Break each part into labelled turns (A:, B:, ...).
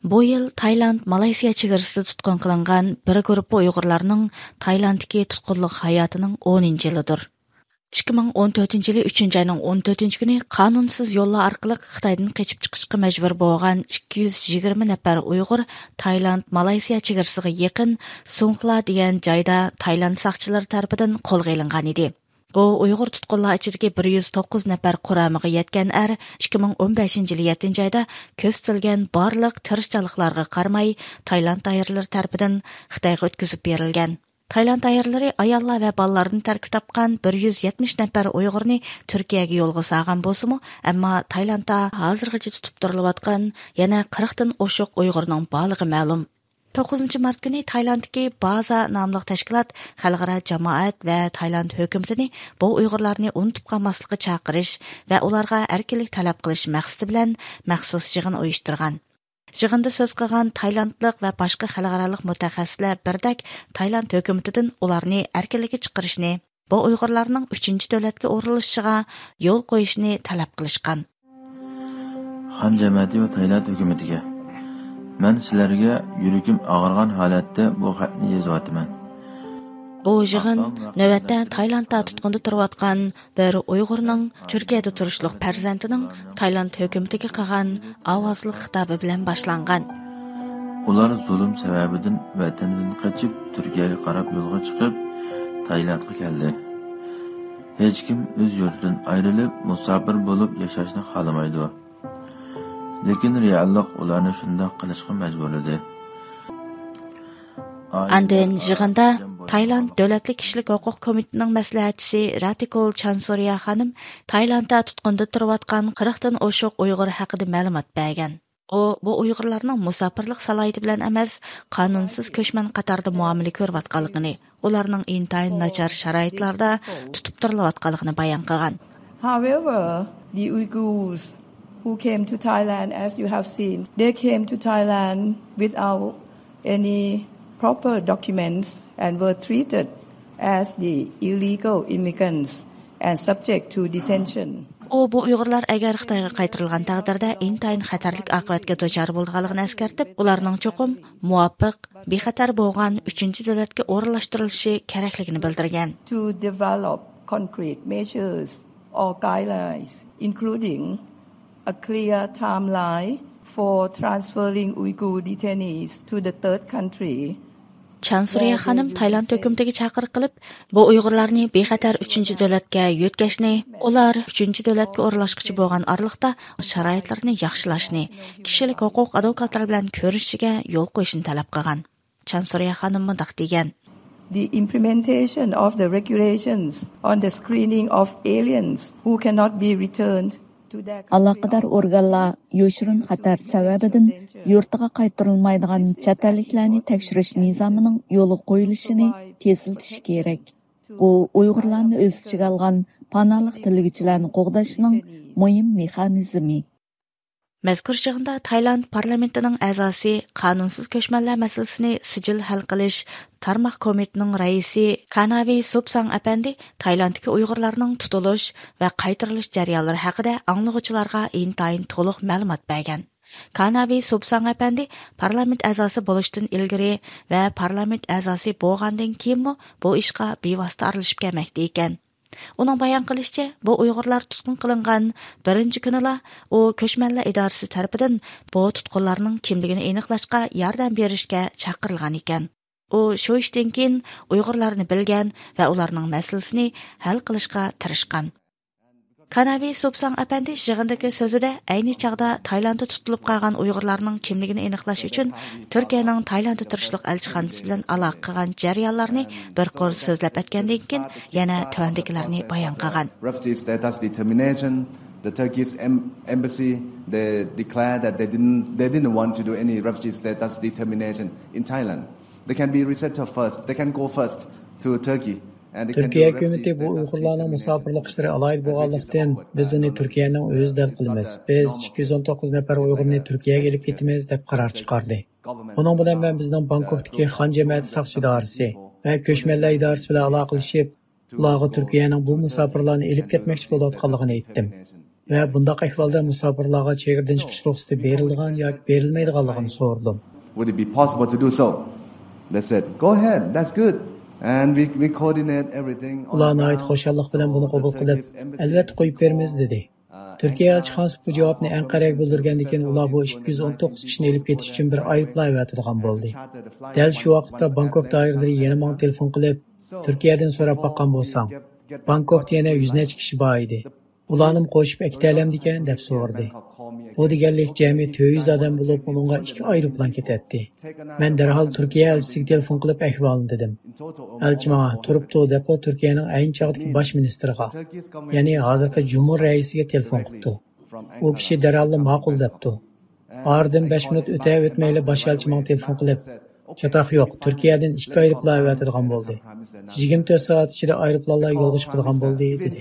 A: Bu yıl Tayland, Malaysiya chegarasida tutqun qilingan bir guruh Uyg'urlarning Taylanddagi tutqunlik hayotining 10-chi yilidir. 2014 yılı 3. ayının 14 günü qanunsuz yollar orqali Xitoydan qochib chiqishga majbur bo'lgan 220 nafar Uyg'ur Tayland, Malaysiya chegarasiga yaqin Songkhla degan joyda Tayland saqchilari tomonidan qo'lga olingan edi. Bu Uyg'ur tutqunlar ichidagi 109 nafar quramiga yetgan 2015 yılı 7. ayda ko'rsatilgan barliq tirishchiliklarga qaramay Tayland doiralari tomonidan Xitoyga o'tkazib berilgan. Tayland ayarlari ayollar va bolalarni tarkib topgan 170 nafar Uyg'urni Turkiyaga yo'lga solgan bo'lsa-mu, ammo Taylandda hozirgacha tutib turilayotgan yana 40 dan oshiq Uyg'urning borligi ma'lum. 9 mart kuni Taylanddagi Baza nomli tashkilot xalqaro jamoat va Tayland hukumatini bu Uyg'urlarni unutib qolmaslikka chaqirish va ularga erkinlik talab qilish maqsadi bilan maxsus yig'in uyushtirgan. Yig'inda so'z qilgan Taylandlik va boshqa xalqarалық mutaxassislar birdak Tayland hukumatidan ularni erkinlikka chiqarishni, bu Uyg'urlarning 3-chi davlatga o'rnatishiga yo'l qo'yishni talab qilishgan.
B: Xan jamiyati va Tayland hukumatiga men sizlarga yuragim og'irgan holatda bu xatni yozyapman.
A: Bu yig'in navbatda Taylandda tutqunda turayotgan bir Uyg'urning Turkiyada turishliq farzandining Tayland hukumatiga qilgan ovozli xitobi bilan boshlangan.
B: Ular zulm sababidan vatanidan qochib Turkiyaga qarab yo'lga chiqib Taylandga keldi. Hech kim o'z yurtidan ayrilib musafir bo'lib yashashni xohlamaydi. Lekin reallik ularni shunday qilishga majburladi.
A: Andın yig'inda Tayland Davlatli Kishilik Huquq Komitetining maslahatchisi Ratikul Chansoriya xonim Taylandda tutqunda turayotgan 40 dan oshiq Uyg'ur haqida ma'lumot bergan. U bu Uyg'urlarning musafirlik salohiyati bilan emas, qonunsiz ko'chman qatorida muomala ko'rayotganligini, ularning intayin nachar sharoitlarda tutib turilayotganligini bayon qilgan.
C: However, the Uyghurs who came to Thailand, as you have seen, they came to Thailand without any proper documents and were treated as the illegal immigrants and subject to detention.
A: O bu Uyg'urlar agar Xitoyga qaytarilgan taqdirda intayin xatarlik oqibatga duchor bo'lganligini eskartib, ularning cho'qim muvofiq, bexatar bo'lgan 3-chi davlatga o'rinlashtirilishi kerakligini bildirgan.
C: To develop concrete measures or guidelines, including a clear timeline for transferring Uyghur detainees to the third country.
A: Chansuriya xonim Tayland hukumatiga chaqiriq qilib, bu Uyg'urlarni bexatar 3-chi davlatga yo'tkashni, ular 3-chi davlatga o'rlashqichi bo'lgan oraliqda sharoitlarni yaxshilashni, kishilik huquq advokatlari bilan ko'rishishiga yo'l qo'yishni talab qilgan. Chansuriya xonim mundaq degan:
C: The implementation of the regulations on the screening of aliens who cannot be returned
D: Aloqador organlar yo'shirin xatar sababidan yurtiga qaytarilmaydigan chet elliklarni tekshirish nizomining yo'li qo'yilishini tezlatish kerak. Bu Uyg'urlarni o'z ichiga olgan panohlik tilgichilarni qo'g'dashning muhim mexanizmi.
A: Mazkur yig'inda Tayland parlamentining a'zosi qonunsiz ko'chmanlar masalasini sijil hal qilish tarmoq komitetining raisi Kanavi Subsang apandi Taylanddagi Uyg'urlarning tutilish va qaytarilish jarayonlari haqida anglag'uvchilarga intayin to'liq ma'lumot bergan. Kanavi Subsang apandi parlament a'zosi bo'lishdan ilgari va parlament a'zosi bo'lgandan keyin bu ishga bevosita aralashib kelmoqda ekan. Uning bayon qilishicha, bu Uyg'urlar tutqun qilingan birinchi kunila u ko'chmanlar idorasi tomonidan bu tutqunlarning kimligini aniqlashga yordam berishga chaqirilgan ekan. U shu ishdan keyin Uyg'urlarni bilgan va ularning masalasini hal qilishga tirishgan. Kanavi Subsang apandi yig'indagi so'zida ayni chaqda Taylandda tutilib qolgan Uyg'urlarning kimligini aniqlash uchun Turkiyaning Taylandda turishliq elchixonasi bilan aloqa qilgan jarayonlarni bir qo'l so'zlab o'tgandan keyin yana tuandikilarni bayon qilgan.
E: Refugee status determination, the Turkish embassy they declared that they didn't want to do any refugee status determination in Thailand. They can be resettled first. They can go first to Turkey.
F: Türkiye hükümeti bu Uyg'urlarning musofirlik ishlari alohida bo'lganlikdan biz uni Turkiyaning o'zi deb qilamiz. Biz 219 nafar Uyg'urni Turkiyaga olib ketamiz deb qaror chiqardi. Uning bilan men bizning Bangkokdagi Xan jamiyati saqchi idorasi va ko'chmanlar idorasi bilan aloqalashib, ularga Turkiyaning bu musofirlarni olib ketmoqchi bo'layotganligini aytdim. va bundaq ahvolda musofirlarga chegaradan chiqish ruxsati berilgan yoki berilmaydiganligini so'radim.
E: Would it be possible to do so? They said, go ahead, that's good. And we coordinate everything.
F: Ular nəhayət xoşalıq bilan bunu qəbul qılıb, əlbəttə qoyub verimiz dedi. Türkiye elçixanası bu cavabını Ankara'ya bildirgandan keyin ular bu 219 kishini elib ketish uchun bir aeroplan avatadigan bo'ldi. Dal shu vaqtda Bangkok doiralari yana menga telefon qilib, Turkiyadan so'rab baqqan bo'lsam, Bangkokda yana 100 necha kishi bor edi. Ularni qo'shib aktalamdikan deb so'radi. Bu deganlik jami 400 odam bo'lib, uningga 2 aeroplan ketadi. Men darhol Turkiya elchisiga telefon qilib ahvolni dedim. Elchi menga turibdi deb Turkiyaning ayni chog'dagi bosh ministriga, ya'ni hozirgi Cumhur raisiga telefon qildi. U kishi darhol ma'qul debdi. Oradan 5 minut o'tmayli bosh elchi menga telefon qilib, Çataq yo'q, Turkiyadan 2 aeroplan avatadigan bo'ldi. 24 soat ichida aeroplanlar yo'lga chiqadigan bo'ldi dedi.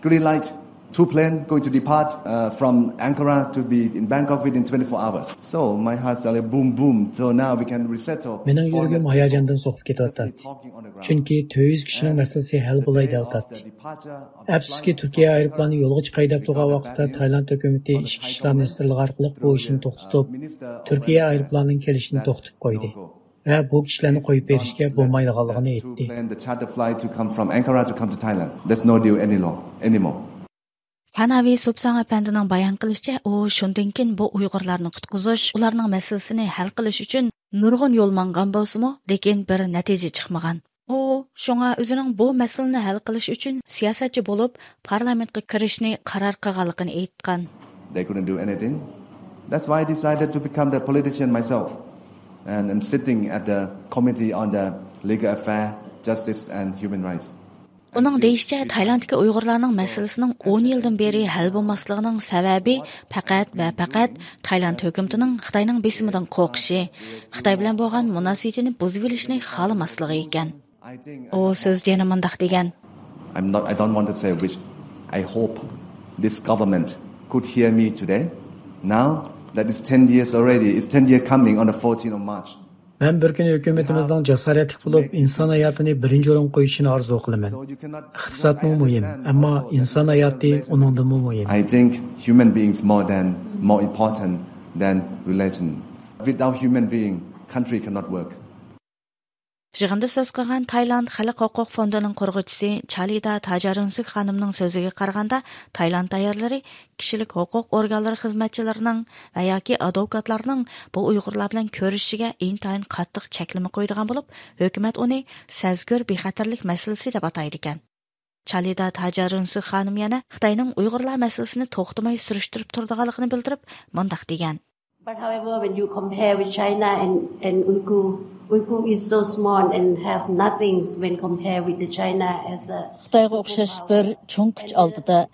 E: Green light, 2 planes going to depart from Ankara to be in Bangkok within 24 hours. So my heart started boom boom. So now we can resettle.
F: Mening yuragim hayajondan so'qib ketyapti. Chunki 200 kishining masalasi hal bo'lay deyapti. Afsuski Turkiya aeroplani yo'lga chiqay deb turgan vaqtda Tayland hukumati Ichki ishlar ministrligi orqali bu ishni to'xtatib, Turkiya aeroplanining kelishini to'xtatib qo'ydi. Va bu kishilarni qo'yib berishga bo'lmaydiganligini aytdi.
E: The charter flight to come from Ankara to come to Thailand. There's no deal anymore.
A: Hanavi Subsan apandining bayon qilishicha, u shundan keyin bu Uyg'urlarni qutqizish, ularning masalasini hal qilish uchun nurg'un yo'l mangan bo'lsa-mu, lekin bir natija chiqmagan. U shunga o'zining bu masalani hal qilish uchun siyosatchi bo'lib, parlamentga kirishni qaror qilganligini aytgan.
E: They couldn't do anything. That's why I decided to become the politician myself. And I'm sitting at the committee on the legal affair, justice and human rights.
A: Uning deyishicha, Taylanddagi Uyg'urlarning masalasining 10 yildan beri hal bo'lmasligining sababi faqat Tayland hukumatining Xitoyning besimidan qo'rqishi, Xitoy bilan bo'lgan munosabatini buzib olishni xohlamasligi ekan. U so'zda yana mundaq degan.
E: I don't want to say which. I hope this government could hear me today. Now that is 10 years already. It's 10 years coming on the 14th of March.
F: Men bir kun hukumatimizning jasoratli bo'lib inson hayotini birinchi o'rin qo'yishini orzu qilaman. Iqtisodmi muhim, ammo inson hayoti uningdan muhim.
E: I think human beings more important than religion. Without human being, country cannot work.
A: Жығында сөз қылған Тайланд Халық Құқық фондының құрғычысы Чалида Тажарунсук ханымның сөзіге қарғанда, Тайланд айырлары кішілік құқық органлары қызметчілерінің və яки адвокатларының бұл ұйғырлар білән көрішіге интайын қаттық чәклімі қойдыған болып, hökumət оны сәзгөр бейхатерлік мәселесі деп атайды екен. Чалида Тажарунсук ханым yana Xitoyning ұйғырлар мәселесini to'xtamay surishtirib turdiganligini bildirib, mundaq degan.
G: But however, when you compare with China and Uyghur is so small and have nothing when compared with the China as a...
D: Xitayga o'xshash bir cho'ng kuch oldida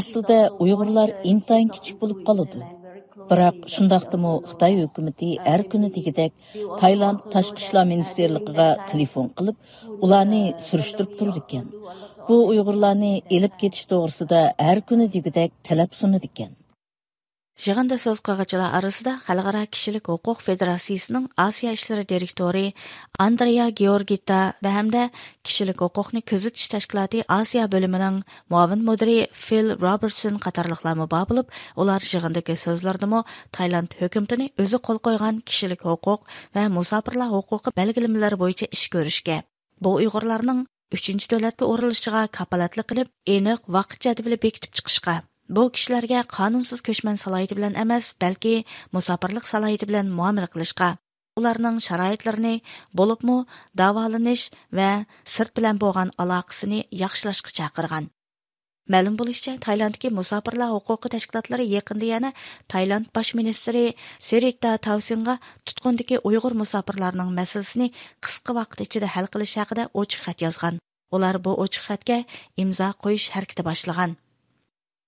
D: aslida Uyg'urlar intayin kichik bo'lib qoladi. Biroq shundaqdimi Xitoy hukumatı har kuni degidek Tayland tashqi ishlar ministerligiga telefon qilib, ularni surishtirib turdi ekan. Bu Uyg'urlarni elib ketish to'g'risida har kuni degidek talab sunadi ekan.
A: Жығында сөз қағачылар арасында Xalqaro Kishilik Huquq Federatsiyasining Asiya ishlari direktori Andrea Georgita va hamda Kishilik huquqni kuzatish tashkiloti Asiya bo'limining muavin mudiri Phil Robertson qatorliqlar bor bo'lib, ular yig'indagi so'zlardami Tayland hukumatini o'zi qo'l qo'ygan kishilik huquq va musofirlar huquqi belgilamalari bo'yicha ish ko'rishga, bu Uyg'urlarning 3-davlatga o'rilishiga kafolatlik qilib, aniq vaqt jadvali bekitib chiqishga, bu kishilarga qonunsiz ko'chman salohiyati bilan emas, balki musofirlik salohiyati bilan muomala qilishga, ularning sharoitlarini, bo'libmi davolanish va sirt bilan bo'lgan aloqasini yaxshilashga chaqirgan. Ma'lum bo'lishicha, Taylanddagi musofirlar huquqi tashkilotlari yaqinda yana Tayland bosh ministri Srettha Thavisinga tutqundagi Uyg'ur musofirlarining masalasini qisqa vaqt ichida hal qilish haqida ochiq xat yozgan. Ular bu ochiq xatga imzo qo'yish harakati boshlagan.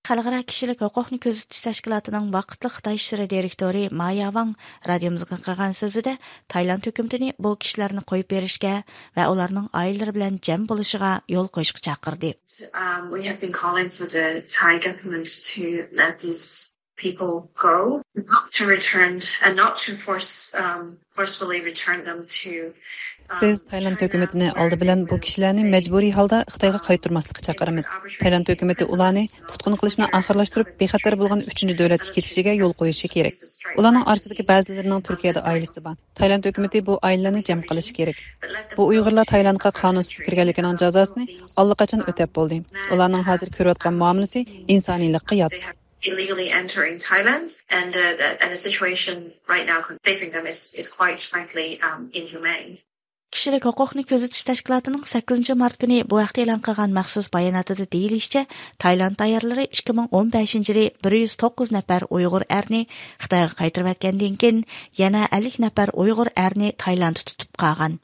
A: Xalqaro kishilik huquqni kuzatish tashkilotining vaqtli Xitoy ishlari direktori Maya Wang radiomizga qilgan so'zida Tayland hukumatini bu kishilarni qo'yib berishga va ularning oilalari bilan jam bo'lishiga yo'l qo'yishga chaqirdi.
H: We have been calling for the Thai government to let these people go, not to return and not to forcefully return them to
I: Biz Tayland hökumətini aldı bilan bu kişilərni məcburi halda Xitayğa qaytarmaslıqqa çağırırıq. Tayland hökuməti ularni tutqun qilishni oxirlashtirib, bexatar bo'lgan 3-davlatga ketishiga yo'l qo'yishi kerak. Ularning orasidagi ba'zilarining Turkiyada oilasi bor. Tayland hökuməti bu ailələrni jam qilishi kerak. Bu Uyg'urlar Taylandga qonunsiz kirganligining jazosini allaqachon o'tab bo'ldi. Ularning hozir ko'rayotgan muomalasi insoniylikqa yot.
H: Illegally entering Thailand, and the situation right now facing them is quite frankly inhumane.
A: Kishilik huquqni kuzatish tashkilotining 8 mart kuni bu vaqtda e'lon qilgan maxsus bayonotida deyilishicha, Tayland tayyorlari 2015-yili 109 nafar Uyg'ur erni Xitoyga qaytarib etgandan keyin yana 50 nafar Uyg'ur erni Taylandda tutib qolgan.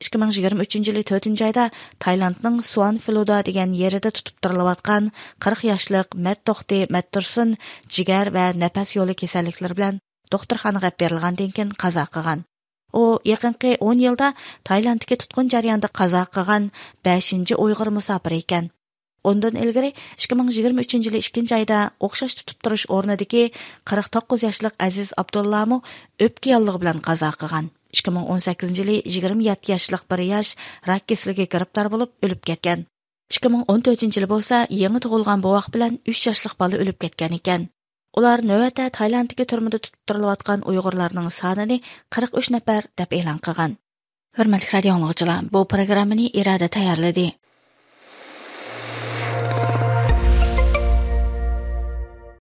A: 2023-yili 4-oyda Taylandning Suan Filuda degan yerida tutib turilayotgan 40 yoshlik Mattoxti Mattursun jigar va nafas yo'li kasalliklari bilan doktorxonaga berilgandan keyin qazo qilgan. U yaqinqi 10 yilda Taylanddagi tutqun jarayonida qazo qilgan 5-Uyg'ur musofir ekan. Ondan ilgari 2023-yili 2-oyda o'xshash tutib turish o'rnidagi 49 yoshlik Aziz Abdullahmu o'pka yollig'i bilan qazo qilgan. 2018-yili 27 yoshlik bir yosh rak kasalligiga giribtor bo'lib o'lib ketgan. 2014-yili bo'lsa, yangi tug'ilgan bovoq bilan 3 yoshlik bola o'lib ketgan ekan. Ular navbatda Taylanddagi turmada tutib turilayotgan Uyg'urlarning sonini 43 nafar deb e'lon qilgan. Hurmatli radio tinglovchilar, bu programmani Irada tayyorladi.